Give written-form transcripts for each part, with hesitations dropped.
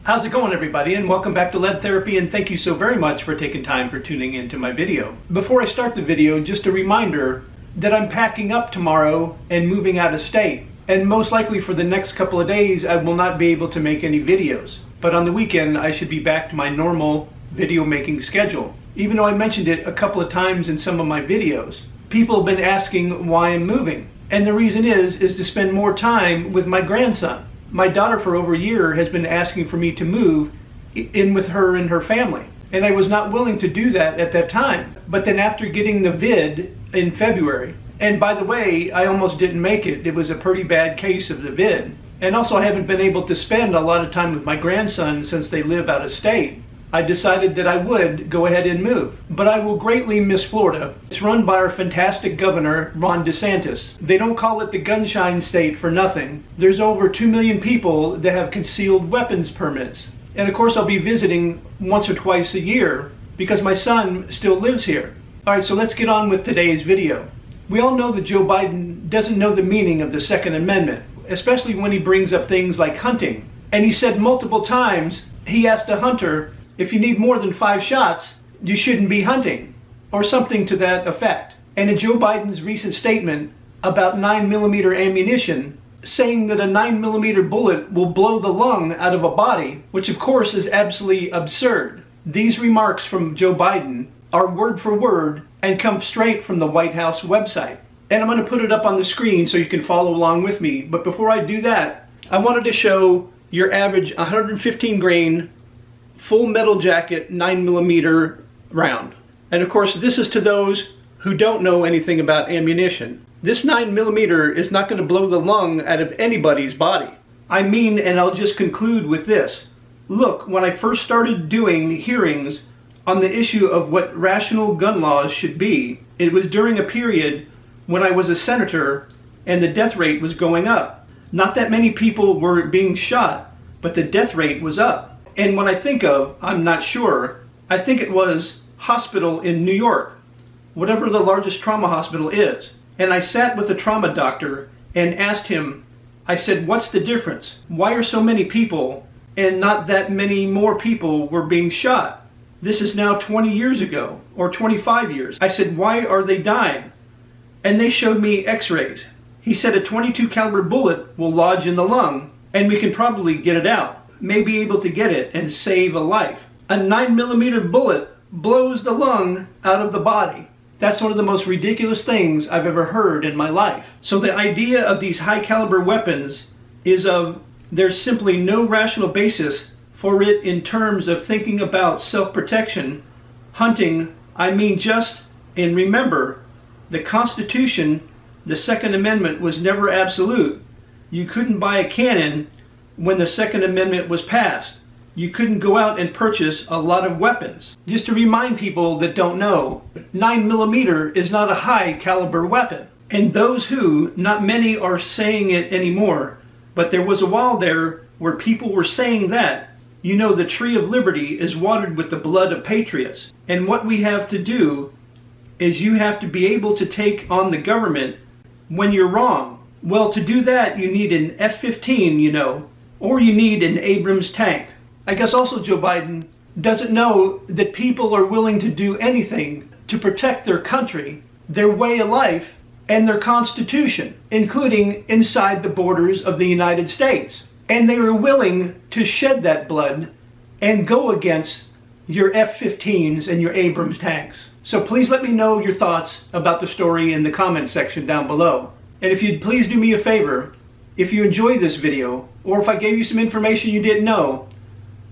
How's it going, everybody, and welcome back to Lead Therapy, and thank you so very much for taking time for tuning into my video. Before I start the video, just a reminder that I'm packing up tomorrow and moving out of state, and most likely for the next couple of days I will not be able to make any videos. But on the weekend I should be back to my normal video making schedule. Even though I mentioned it a couple of times in some of my videos, people have been asking why I'm moving. And the reason is to spend more time with my grandson. My daughter for over a year has been asking for me to move in with her and her family. And I was not willing to do that at that time. But then after getting the vid in February, and by the way, I almost didn't make it. It was a pretty bad case of the vid. And also I haven't been able to spend a lot of time with my grandson since they live out of state. I decided that I would go ahead and move. But I will greatly miss Florida. It's run by our fantastic governor, Ron DeSantis. They don't call it the gunshine state for nothing. There's over 2 million people that have concealed weapons permits. And of course I'll be visiting once or twice a year because my son still lives here. Alright, so let's get on with today's video. We all know that Joe Biden doesn't know the meaning of the Second Amendment, especially when he brings up things like hunting. And he said multiple times, he asked a hunter, if you need more than 5 shots, you shouldn't be hunting, or something to that effect. And in Joe Biden's recent statement about 9mm ammunition, saying that a 9mm bullet will blow the lung out of a body, which of course is absolutely absurd. These remarks from Joe Biden are word for word and come straight from the White House website. And I'm going to put it up on the screen so you can follow along with me. But before I do that, I wanted to show your average 115 grain full metal jacket 9mm round. And of course this is to those who don't know anything about ammunition. This 9mm is not going to blow the lung out of anybody's body. I mean, and I'll just conclude with this. Look, when I first started doing hearings on the issue of what rational gun laws should be, it was during a period when I was a senator and the death rate was going up. Not that many people were being shot, but the death rate was up. And when I think of, I'm not sure, I think it was hospital in New York, whatever the largest trauma hospital is. And I sat with a trauma doctor and asked him, I said, what's the difference? Why are so many people and not that many more people were being shot? This is now 20 years ago, or 25 years. I said, why are they dying? And they showed me x-rays. He said a .22 caliber bullet will lodge in the lung and we can probably get it out. May be able to get it and save a life. A 9mm bullet blows the lung out of the body. That's one of the most ridiculous things I've ever heard in my life. So the idea of these high caliber weapons is there's simply no rational basis for it in terms of thinking about self-protection, hunting. I mean, and remember, the Constitution, the Second Amendment was never absolute. You couldn't buy a cannon when the Second Amendment was passed. You couldn't go out and purchase a lot of weapons. Just to remind people that don't know, 9mm is not a high caliber weapon. And those who, not many are saying it anymore, but there was a while there where people were saying that. You know, the tree of liberty is watered with the blood of patriots. And what we have to do is you have to be able to take on the government when you're wrong. Well, to do that, you need an F-15, you know, or you need an Abrams tank. I guess also Joe Biden doesn't know that people are willing to do anything to protect their country, their way of life, and their constitution, including inside the borders of the United States. And they are willing to shed that blood and go against your F-15s and your Abrams tanks. So please let me know your thoughts about the story in the comment section down below. And if you'd please do me a favor, if you enjoyed this video, or if I gave you some information you didn't know,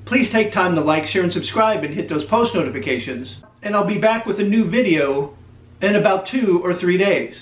please take time to like, share, and subscribe and hit those post notifications. And I'll be back with a new video in about 2 or 3 days.